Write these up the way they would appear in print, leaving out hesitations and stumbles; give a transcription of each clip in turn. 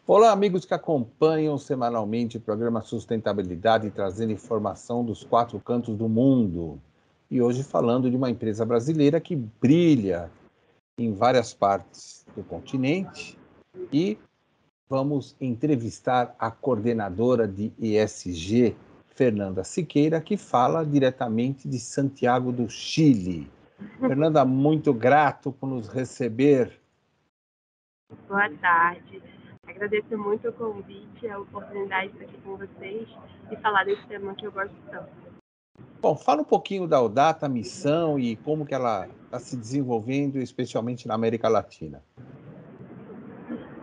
Olá, amigos que acompanham semanalmente o programa Sustentabilidade, trazendo informação dos quatro cantos do mundo. E hoje falando de uma empresa brasileira que brilha em várias partes do continente. E vamos entrevistar a coordenadora de ESG, Fernanda Siqueira, que fala diretamente de Santiago do Chile. Fernanda, muito grato por nos receber. Boa tarde. Agradeço muito o convite, a oportunidade de estar aqui com vocês e falar desse tema que eu gosto tanto. Bom, fala um pouquinho da Odata, a missão e como que ela está se desenvolvendo, especialmente na América Latina.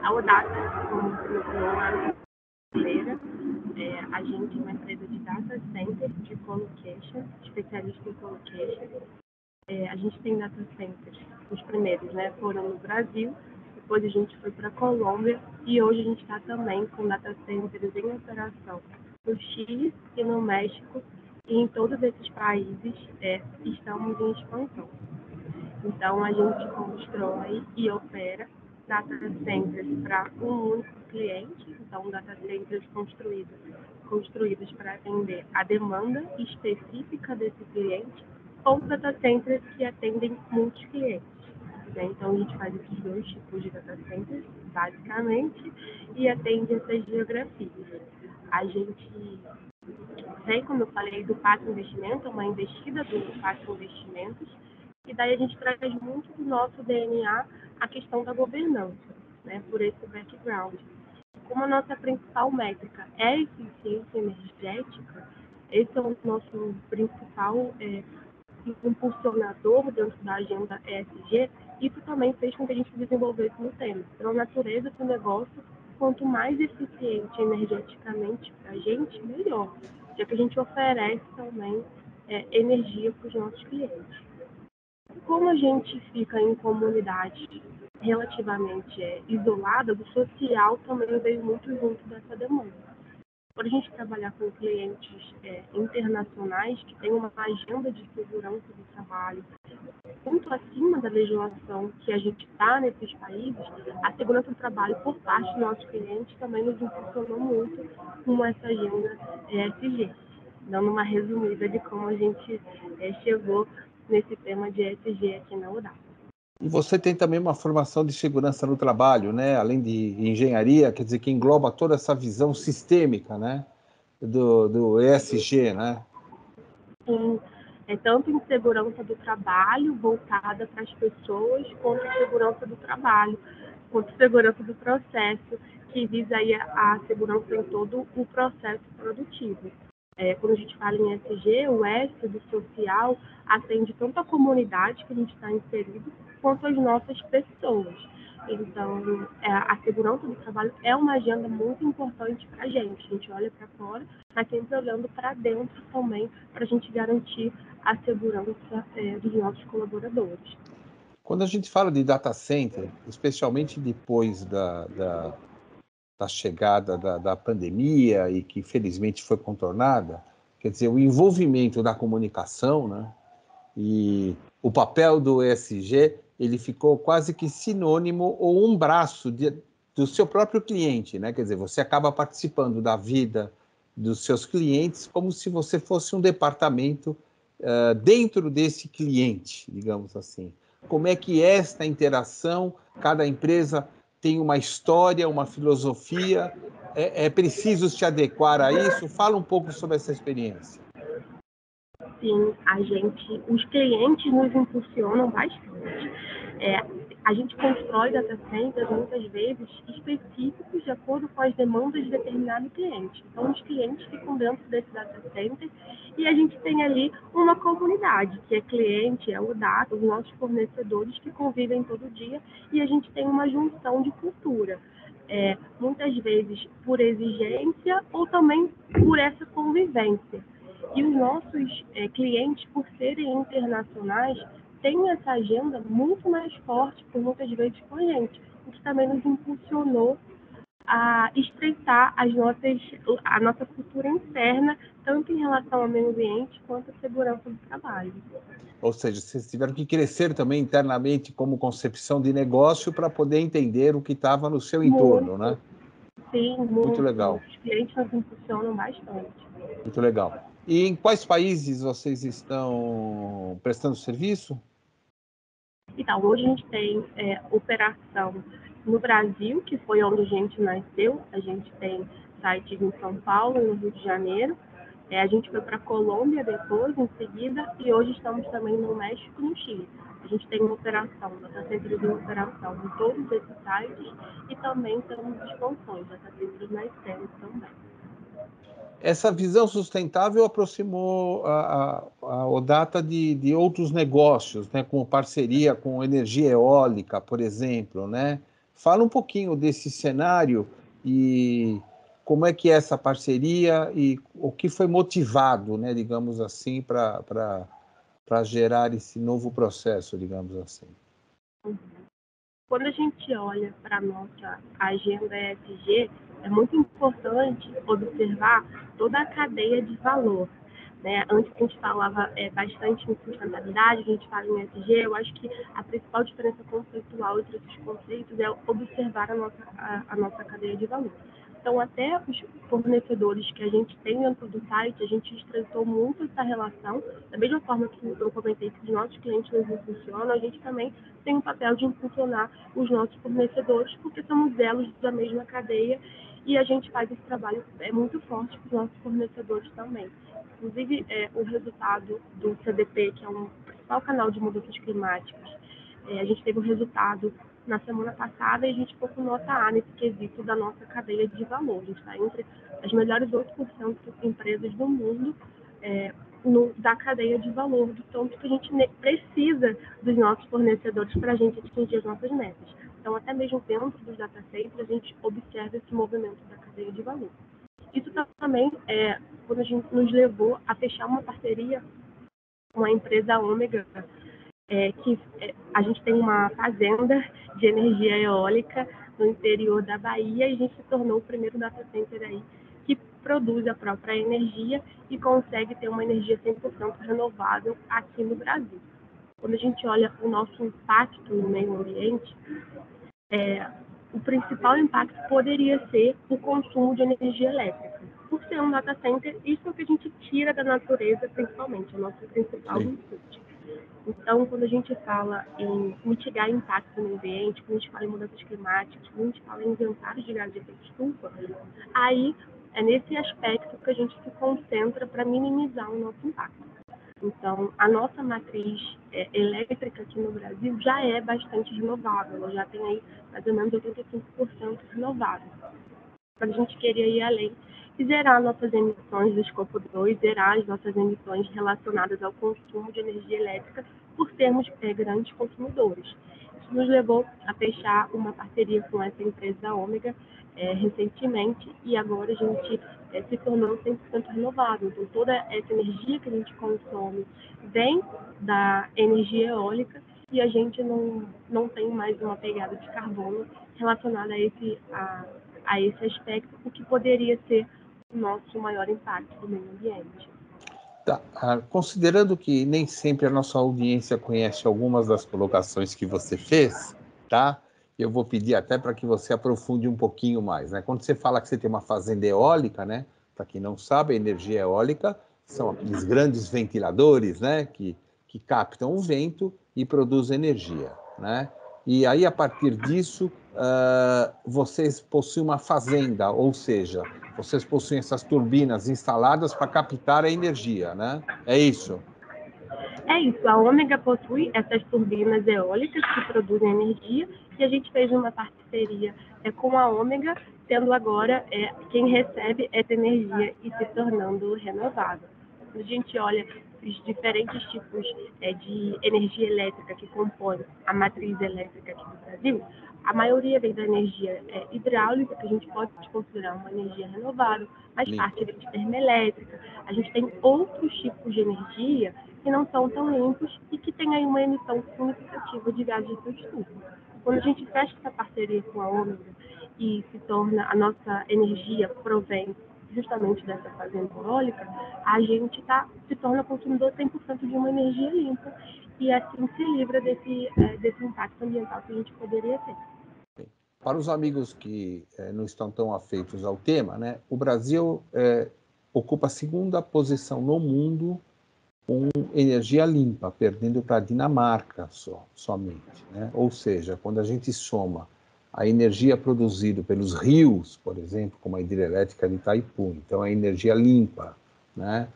A Odata, como você mencionou, é brasileira. A gente é uma empresa de data center de colocation, especialista em colocation. A gente tem data centers, os primeiros, né, foram no Brasil, depois a gente foi para a Colômbia e hoje a gente está também com data centers em operação no Chile e no México, e em todos esses países estamos em expansão. Então a gente constrói e opera data centers para um único cliente, então data centers construídos para atender a demanda específica desse cliente, ou data centers que atendem muitos clientes. Então, a gente faz esses dois tipos de data centers, basicamente, e atende essas geografias. A gente vem, como eu falei, do Pacto Investimento, uma investida do Pacto Investimentos, e daí a gente traz muito do nosso DNA a questão da governança, né, por esse background. Como a nossa principal métrica é a eficiência energética, esse é o nosso principal impulsionador dentro da agenda ESG, isso também fez com que a gente desenvolvesse no tema. Pela natureza do negócio, quanto mais eficiente energeticamente para a gente, melhor, já que a gente oferece também energia para os nossos clientes. Como a gente fica em comunidade relativamente isolada, o social também veio muito junto dessa demanda. Por a gente trabalhar com clientes internacionais que têm uma agenda de segurança do trabalho muito acima da legislação que a gente está nesses países, a segurança do trabalho por parte dos nossos clientes também nos impulsionou muito com essa agenda ESG. Dando uma resumida de como a gente chegou nesse tema de ESG aqui na Odata. E você tem também uma formação de segurança no trabalho, né? Além de engenharia, quer dizer, que engloba toda essa visão sistêmica, né? Do ESG, né? Sim, tanto em segurança do trabalho, voltada para as pessoas, quanto em segurança do trabalho, quanto segurança do processo, que visa aí a segurança em todo o processo produtivo. Quando a gente fala em ESG, o S do social atende tanto a comunidade que a gente está inserido, quanto as nossas pessoas. Então, a segurança do trabalho é uma agenda muito importante para a gente olha para fora, mas sempre olhando para dentro também, para a gente garantir a segurança dos nossos colaboradores. Quando a gente fala de data center, especialmente depois da chegada da pandemia e que felizmente foi contornada, quer dizer, o envolvimento da comunicação, né, e o papel do ESG, ele ficou quase que sinônimo ou um braço do seu próprio cliente, né? Quer dizer, você acaba participando da vida dos seus clientes como se você fosse um departamento dentro desse cliente, digamos assim. Como é que é esta interação? Cada empresa tem uma história, uma filosofia. É preciso se adequar a isso? Fala um pouco sobre essa experiência. Sim, os clientes nos impulsionam bastante. A gente constrói data centers, muitas vezes, específicos de acordo com as demandas de determinado cliente. Então, os clientes ficam dentro desse data center e a gente tem ali uma comunidade, que é cliente, é o data, os nossos fornecedores que convivem todo dia, e a gente tem uma junção de cultura. Muitas vezes por exigência ou também por essa convivência. E os nossos clientes, por serem internacionais, têm essa agenda muito mais forte, por muitas vezes, com a gente, o que também nos impulsionou a estreitar a nossa cultura interna, tanto em relação ao meio ambiente quanto à segurança do trabalho. Ou seja, vocês tiveram que crescer também internamente como concepção de negócio para poder entender o que estava no seu entorno, né? Sim, Muito legal, os clientes nos impulsionam bastante. muito legal. E em quais países vocês estão prestando serviço? Então, hoje a gente tem operação no Brasil, que foi onde a gente nasceu. A gente tem sites em São Paulo, no Rio de Janeiro. A gente foi para a Colômbia depois, em seguida, e hoje estamos também no México e no Chile. A gente tem uma operação, data centers em operação em todos esses sites e também temos expansões, data centers na externa também. Essa visão sustentável aproximou a Odata de outros negócios, né, como parceria com energia eólica, por exemplo, né? Fala um pouquinho desse cenário e como é que é essa parceria e o que foi motivado, né, digamos assim, para gerar esse novo processo, digamos assim. Quando a gente olha para a nossa agenda ESG, é muito importante observar toda a cadeia de valor. Né? Antes a gente falava bastante em sustentabilidade, a gente fala em ESG, eu acho que a principal diferença conceitual entre esses conceitos é observar a nossa cadeia de valor. Então, até os fornecedores que a gente tem dentro do site, a gente estreitou muito essa relação. Da mesma forma que eu comentei que os nossos clientes nos impulsionam, a gente também tem o papel de impulsionar os nossos fornecedores, porque somos elos da mesma cadeia e a gente faz esse trabalho muito forte para os nossos fornecedores também. Inclusive, o resultado do CDP, que é um principal canal de mudanças climáticas, a gente teve o resultado na semana passada e a gente ficou com nota A nesse quesito da nossa cadeia de valor. A gente está entre as melhores 8% de empresas do mundo da cadeia de valor, do tanto que a gente precisa dos nossos fornecedores para a gente atingir as nossas metas. Então, até mesmo dentro dos data centers, a gente observa esse movimento da cadeia de valor. Isso também quando a gente nos levou a fechar uma parceria com a empresa Ômega, a gente tem uma fazenda de energia eólica no interior da Bahia e a gente se tornou o primeiro data center aí que produz a própria energia e consegue ter uma energia 100% renovável aqui no Brasil. Quando a gente olha o nosso impacto no meio ambiente, o principal impacto poderia ser o consumo de energia elétrica. Por ser um data center, isso é o que a gente tira da natureza, principalmente, é o nosso principal input. Então, quando a gente fala em mitigar impacto no meio ambiente, quando a gente fala em mudanças climáticas, quando a gente fala em inventários de gás de efeito estufa, aí é nesse aspecto que a gente se concentra para minimizar o nosso impacto. Então, a nossa matriz elétrica aqui no Brasil já é bastante renovável, ela já tem aí mais ou menos 85% renovável. Quando a gente queria ir além e zerar nossas emissões do escopo 2, zerar as nossas emissões relacionadas ao consumo de energia elétrica por sermos grandes consumidores. Isso nos levou a fechar uma parceria com essa empresa Ômega recentemente e agora a gente se tornou 100% renovável. Então, toda essa energia que a gente consome vem da energia eólica e a gente não tem mais uma pegada de carbono relacionada a esse aspecto, o que poderia ser o nosso maior impacto no meio ambiente. Tá. Considerando que nem sempre a nossa audiência conhece algumas das colocações que você fez, tá? Eu vou pedir até para que você aprofunde um pouquinho mais, né? Quando você fala que você tem uma fazenda eólica, né? Para quem não sabe, a energia eólica são aqueles grandes ventiladores, né? Que captam o vento e produzem energia, né? E aí, a partir disso, vocês possuem uma fazenda, ou seja, vocês possuem essas turbinas instaladas para captar a energia, né? É isso? É isso, a Ômega possui essas turbinas eólicas que produzem energia e a gente fez uma parceria com a Ômega, sendo agora quem recebe essa energia e se tornando renovável. Quando a gente olha os diferentes tipos de energia elétrica que compõem a matriz elétrica aqui do Brasil, a maioria vem da energia hidráulica, que a gente pode considerar uma energia renovável, mas parte vem de termoelétrica. A gente tem outros tipos de energia que não são tão limpos e que têm aí uma emissão significativa de gases de efeito estufa. Quando a gente fecha essa parceria com a Ômega e se torna a nossa energia provém justamente dessa fazenda eólica, a gente se torna consumidor 100% de uma energia limpa e assim se livra desse impacto ambiental que a gente poderia ter. Para os amigos que não estão tão afeitos ao tema, né, o Brasil ocupa a segunda posição no mundo com energia limpa, perdendo para a Dinamarca somente, né? Ou seja, quando a gente soma a energia produzida pelos rios, por exemplo, como a hidrelétrica de Itaipu, então a energia limpa, né?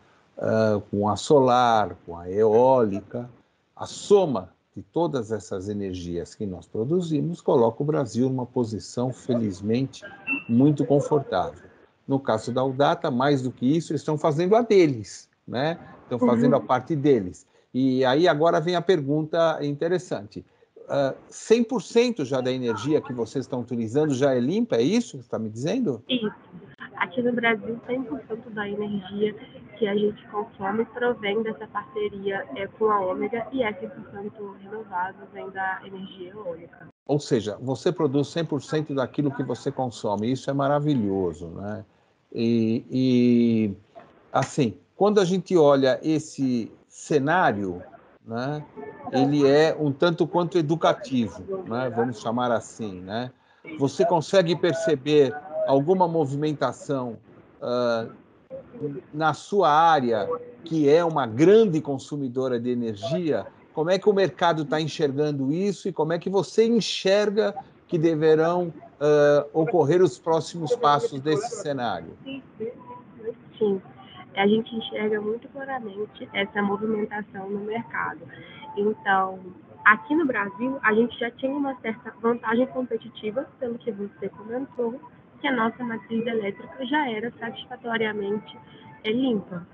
Com a solar, com a eólica, a soma de todas essas energias que nós produzimos coloca o Brasil numa posição, felizmente, muito confortável. No caso da Udata, mais do que isso, eles estão fazendo a deles, né? Estão fazendo a parte deles. E aí agora vem a pergunta interessante. 100% já da energia que vocês estão utilizando já é limpa, é isso que você está me dizendo? Isso. Aqui no Brasil, 100% da energia que a gente consome provém dessa parceria com a Ômega e é 100% renovável, vem da energia eólica. Ou seja, você produz 100% daquilo que você consome. Isso é maravilhoso, né? Assim, quando a gente olha esse cenário, né, ele é um tanto quanto educativo, né, vamos chamar assim, né? Você consegue perceber alguma movimentação na sua área, que é uma grande consumidora de energia? Como é que o mercado está enxergando isso e como é que você enxerga que deverão ocorrer os próximos passos desse cenário? Sim, a gente enxerga muito claramente essa movimentação no mercado. Então, aqui no Brasil, a gente já tinha uma certa vantagem competitiva, pelo que você comentou, que a nossa matriz elétrica já era satisfatoriamente limpa.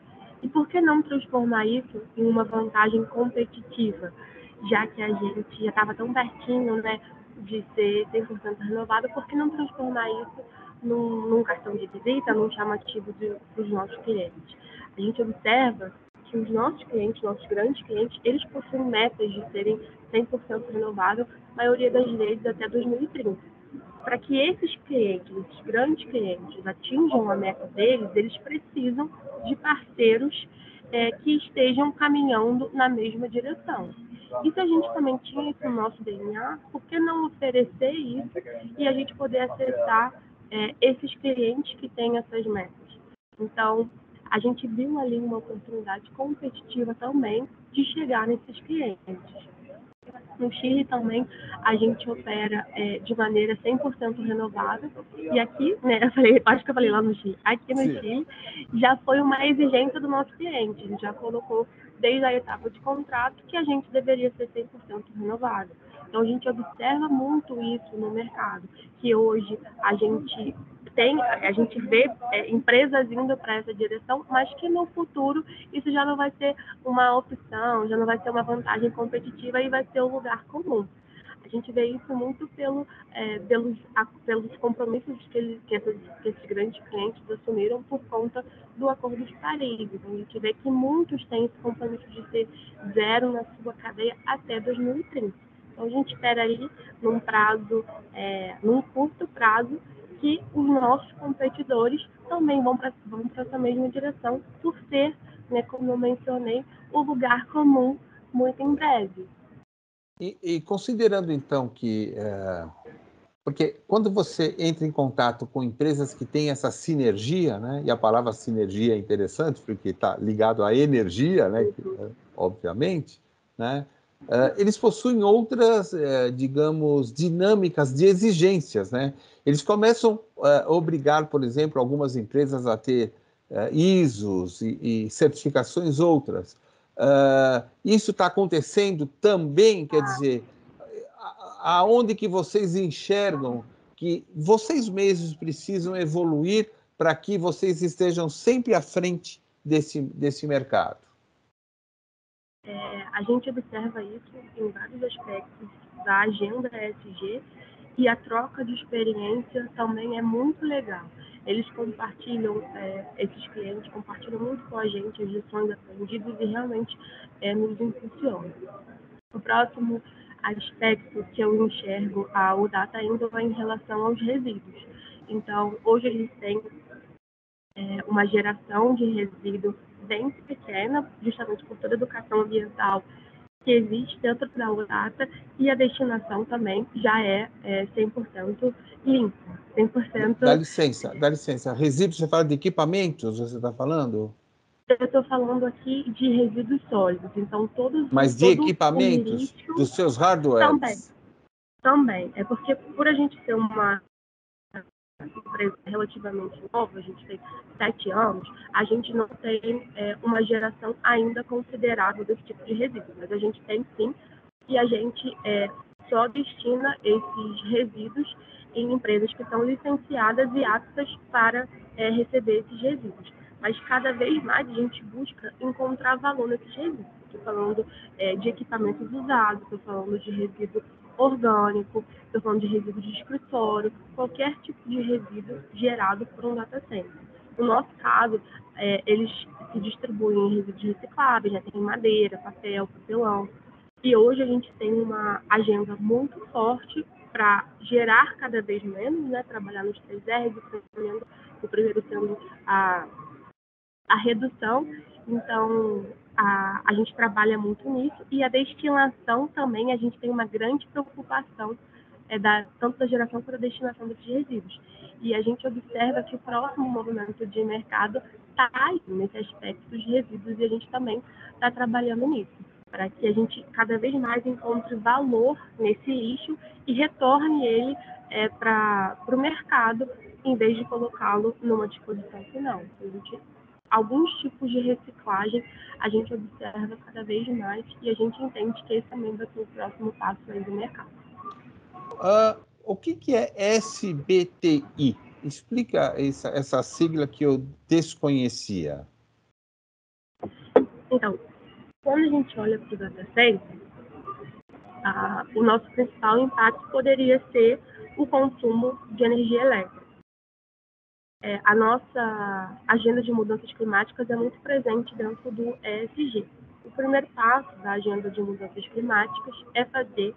E por que não transformar isso em uma vantagem competitiva, já que a gente já estava tão pertinho, né, de ser 100% renovado, por que não transformar isso num cartão de visita, num chamativo dos nossos clientes? A gente observa que os nossos clientes, nossos grandes clientes, eles possuem metas de serem 100% renováveis, a maioria das vezes até 2030. Para que esses clientes, esses grandes clientes, atinjam a meta deles, eles precisam de parceiros que estejam caminhando na mesma direção. E se a gente também tinha isso no nosso DNA, por que não oferecer isso e a gente poder acessar esses clientes que têm essas metas? Então, a gente viu ali uma oportunidade competitiva também de chegar nesses clientes. No Chile também a gente opera de maneira 100% renovável. E aqui, né, acho que eu falei lá no Chile, aqui no Sim. Chile já foi uma exigência do nosso cliente. A gente já colocou desde a etapa de contrato que a gente deveria ser 100% renovável. Então a gente observa muito isso no mercado, que hoje a gente vê empresas indo para essa direção, mas que no futuro isso já não vai ser uma opção, já não vai ser uma vantagem competitiva e vai ser o lugar comum. A gente vê isso muito pelos compromissos que esses grandes clientes assumiram por conta do Acordo de Paris. Então, a gente vê que muitos têm esse compromisso de ser zero na sua cadeia até 2030. Então, a gente espera aí, num curto prazo, que os nossos competidores também vão para essa mesma direção, por ser, né, como eu mencionei, o lugar comum muito em breve. E considerando então que porque quando você entra em contato com empresas que têm essa sinergia, né, e a palavra sinergia é interessante porque está ligado à energia, né, obviamente, né, eles possuem outras, digamos, dinâmicas de exigências, né? Eles começam a obrigar, por exemplo, algumas empresas a ter ISOs e certificações outras. Isso está acontecendo também, quer dizer, aonde que vocês enxergam que vocês mesmos precisam evoluir para que vocês estejam sempre à frente desse mercado? A gente observa isso em vários aspectos da agenda ESG e a troca de experiência também é muito legal. Eles compartilham, esses clientes compartilham muito com a gente as lições aprendidas e realmente nos impulsionam. O próximo aspecto que eu enxergo a Udata indo é em relação aos resíduos. Então, hoje eles têm uma geração de resíduo bem pequena, justamente por toda a educação ambiental que existe dentro da ODATA, e a destinação também já é 100% limpa, 100%. Dá licença. Resíduos, você fala de equipamentos, você está falando? Eu estou falando aqui de resíduos sólidos, então Mas de todo o equipamentos, lixo dos seus hardwares. também. É porque, por a gente ser uma empresa relativamente nova, a gente tem 7 anos, a gente não tem uma geração ainda considerável desse tipo de resíduos, mas a gente tem sim, e a gente só destina esses resíduos em empresas que são licenciadas e aptas para receber esses resíduos. Mas cada vez mais a gente busca encontrar valor nesses resíduos. Estou falando de equipamentos usados, estou falando de resíduo orgânico, estou falando de resíduo de escritório, qualquer tipo de resíduo gerado por um data center. No nosso caso, eles se distribuem em resíduos recicláveis, já tem madeira, papel, papelão. E hoje a gente tem uma agenda muito forte para gerar cada vez menos, né, trabalhar nos 3 R's, o primeiro sendo a redução. Então, a gente trabalha muito nisso. E a destilação também, a gente tem uma grande preocupação, tanto da geração quanto da destinação desses resíduos. E a gente observa que o próximo movimento de mercado está aí, nesse aspecto dos resíduos, e a gente também está trabalhando nisso, para que a gente cada vez mais encontre valor nesse lixo e retorne ele para o mercado, em vez de colocá-lo numa disposição final. Alguns tipos de reciclagem a gente observa cada vez mais, e a gente entende que esse também vai ser o próximo passo aí do mercado. O que é SBTI? Explica essa sigla que eu desconhecia. Então, quando a gente olha para o data center, o nosso principal impacto poderia ser o consumo de energia elétrica. A nossa agenda de mudanças climáticas é muito presente dentro do ESG. O primeiro passo da agenda de mudanças climáticas é fazer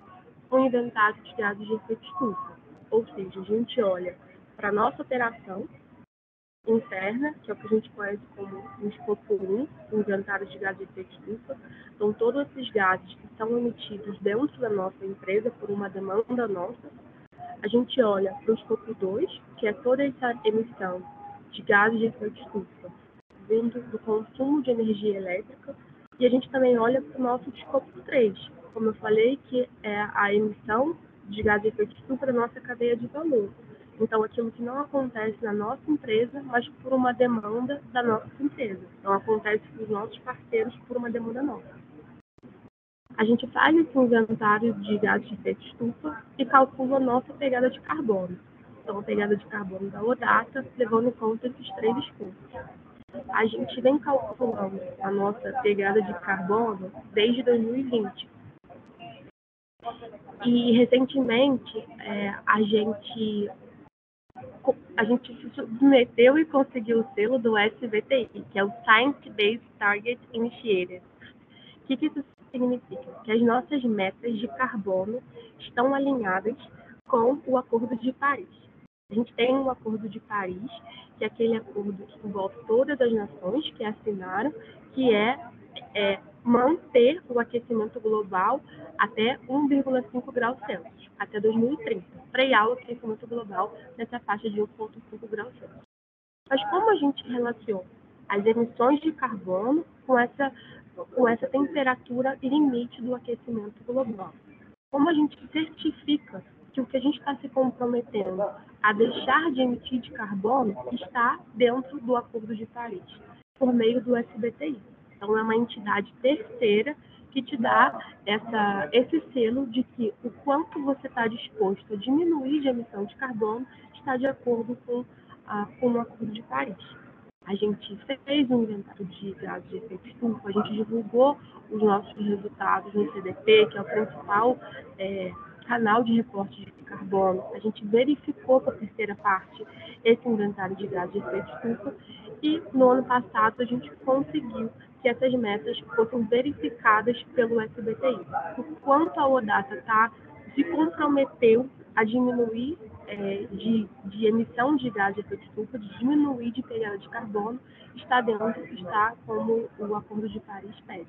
um inventário de gases de efeito estufa. Ou seja, a gente olha para a nossa operação interna, que é o que a gente conhece como um escopo 1, inventário de gases de efeito estufa. Então, todos esses gases que são emitidos dentro da nossa empresa por uma demanda nossa. A gente olha para o escopo 2, que é toda essa emissão de gases de efeito estufa vindo do consumo de energia elétrica, e a gente também olha para o nosso escopo 3, como eu falei, que é a emissão de gases de efeito estufa da nossa cadeia de valor. Então, aquilo que não acontece na nossa empresa, mas por uma demanda da nossa empresa. Não acontece com os nossos parceiros por uma demanda nossa. A gente faz esse inventário de gases de efeito estufa e calcula a nossa pegada de carbono. Então, a pegada de carbono da ODATA, levando em conta esses 3 escopos. A gente vem calculando a nossa pegada de carbono desde 2020. E, recentemente, a gente se submeteu e conseguiu o selo do SBTI, que é o Science Based Target Initiative. O que isso significa? Que as nossas metas de carbono estão alinhadas com o Acordo de Paris. A gente tem um Acordo de Paris, que é aquele acordo que envolve todas as nações que assinaram, que é manter o aquecimento global até 1,5 graus Celsius, até 2030, frear o aquecimento global nessa faixa de 1,5 graus Celsius. Mas como a gente relaciona as emissões de carbono com essa temperatura limite do aquecimento global? Como a gente certifica que o que a gente está se comprometendo a deixar de emitir de carbono está dentro do Acordo de Paris, por meio do SBTI. Então, é uma entidade terceira que te dá esse selo de que o quanto você está disposto a diminuir de emissão de carbono está de acordo com o Acordo de Paris. A gente fez um inventário de gases de efeito estufa, a gente divulgou os nossos resultados no CDP, que é o principal canal de reporte de carbono. A gente verificou por terceira parte esse inventário de gases de efeito estufa, e no ano passado a gente conseguiu que essas metas fossem verificadas pelo SBTI. O quanto a ODATA se comprometeu a diminuir de emissão de gás de efeito estufa, de diminuir de pegada de carbono, está como o Acordo de Paris pede.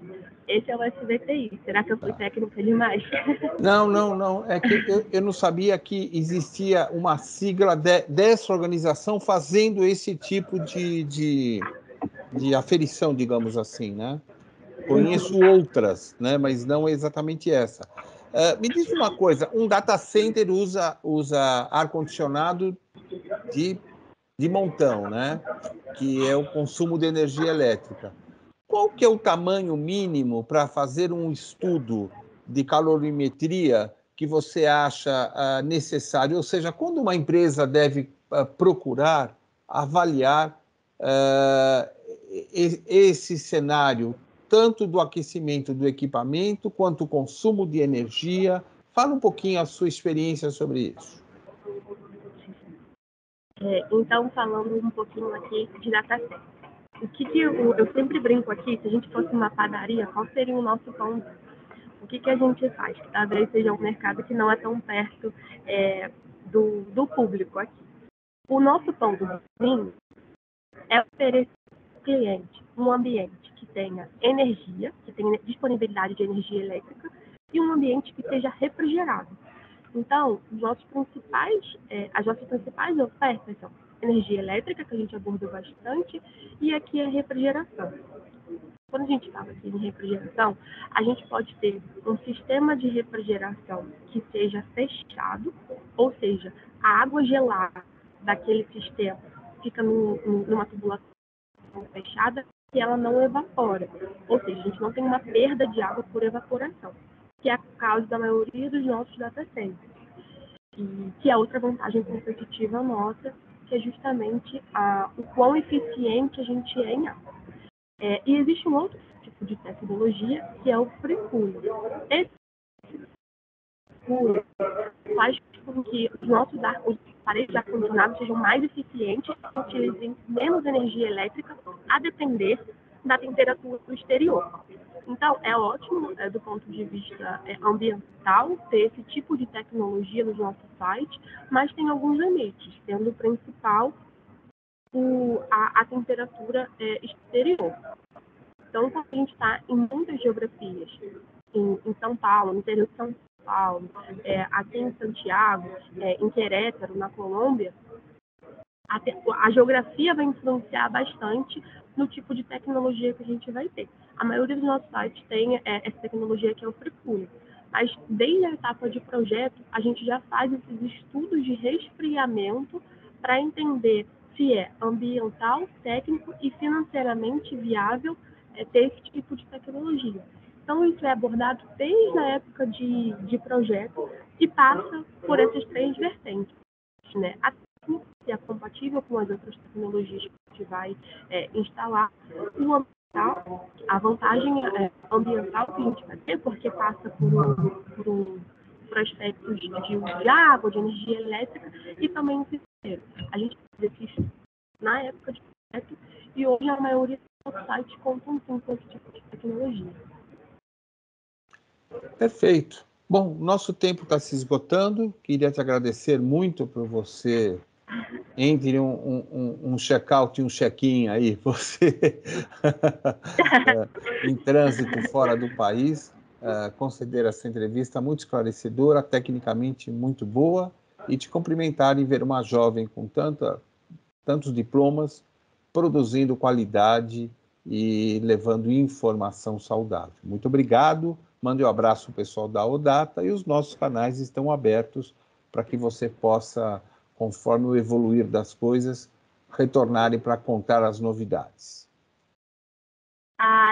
Esse é o SBTI. Será que eu fui técnica demais? Não. É que eu não sabia que existia uma sigla dessa organização fazendo esse tipo de aferição, digamos assim, né? Conheço outras, né? Mas não exatamente essa. Me diz uma coisa, um data center usa ar-condicionado de montão, né? Que é o consumo de energia elétrica. Qual que é o tamanho mínimo para fazer um estudo de calorimetria que você acha necessário? Ou seja, quando uma empresa deve procurar avaliar esse cenário, tanto do aquecimento do equipamento, quanto o consumo de energia? Fala um pouquinho a sua experiência sobre isso. Então, falando um pouquinho aqui de data center. O que eu sempre brinco aqui, se a gente fosse uma padaria, qual seria o nosso pão? O que a gente faz? Que talvez seja um mercado que não é tão perto do público aqui. O nosso pão do vinho é oferecer ao cliente um ambiente que tenha energia, que tenha disponibilidade de energia elétrica e um ambiente que seja refrigerado. Então, as nossas principais ofertas são energia elétrica, que a gente abordou bastante, e aqui a refrigeração. Quando a gente fala aqui em refrigeração, a gente pode ter um sistema de refrigeração que seja fechado, ou seja, a água gelada daquele sistema fica numa tubulação fechada e ela não evapora. Ou seja, a gente não tem uma perda de água por evaporação, que é a causa da maioria dos nossos data centers. E que é outra vantagem competitiva nossa, que é justamente o quão eficiente a gente é em água. E existe um outro tipo de tecnologia, que é o free cooling. Esse cooling faz com que os nossos aparelhos de ar-condicionado sejam mais eficientes e utilizem menos energia elétrica, a depender da temperatura do exterior. Então, é ótimo, do ponto de vista ambiental, ter esse tipo de tecnologia nos nossos sites, mas tem alguns limites, sendo o principal a temperatura exterior. Então, quando a gente está em muitas geografias, em São Paulo, no interior de São Paulo, aqui em Santiago, em Querétaro, na Colômbia, a geografia vai influenciar bastante no tipo de tecnologia que a gente vai ter. A maioria dos nossos sites tem essa tecnologia que é o free cooling, mas desde a etapa de projeto, a gente já faz esses estudos de resfriamento para entender se é ambiental, técnico e financeiramente viável ter esse tipo de tecnologia. Então, isso é abordado desde a época de projeto e passa por essas três vertentes, né? A técnica, que é compatível com as outras tecnologias que a gente vai instalar, o ambiental, a vantagem ambiental que a gente vai ter, porque passa por aspectos de uso de água, de energia elétrica e também o financeiro. A gente faz isso na época de projeto e hoje a maioria dos sites contam com esse tipo de tecnologia. Perfeito. Bom, nosso tempo está se esgotando. Queria te agradecer muito por você, entre um check-out e um check-in aí, você em trânsito fora do país, conceder essa entrevista muito esclarecedora, tecnicamente muito boa, e te cumprimentar em ver uma jovem com tantos diplomas, produzindo qualidade e levando informação saudável. Muito obrigado. Mande um abraço ao pessoal da Odata e os nossos canais estão abertos para que você possa, conforme o evoluir das coisas, retornarem para contar as novidades.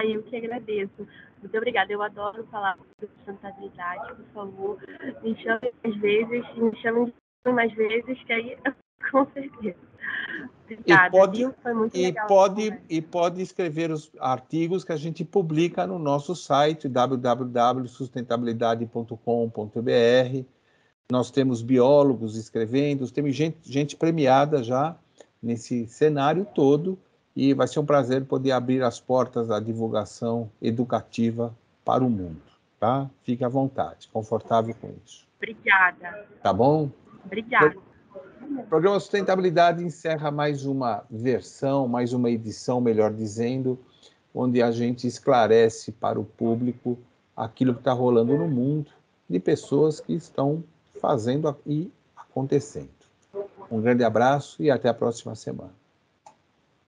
Eu que agradeço. Muito obrigada. Eu adoro falar sobre sustentabilidade. Por favor, me chamem mais vezes, mais vezes, que aí, com certeza. Obrigada, viu? Foi muito legal. E pode escrever os artigos que a gente publica no nosso site, www.sustentabilidade.com.br. Nós temos biólogos escrevendo, temos gente premiada já nesse cenário todo, e vai ser um prazer poder abrir as portas da divulgação educativa para o mundo, tá? Fique à vontade, confortável com isso. Obrigada. Tá bom? Obrigada. O programa Sustentabilidade encerra mais uma versão, mais uma edição, melhor dizendo, onde a gente esclarece para o público aquilo que está rolando no mundo de pessoas que estão fazendo e acontecendo. Um grande abraço e até a próxima semana.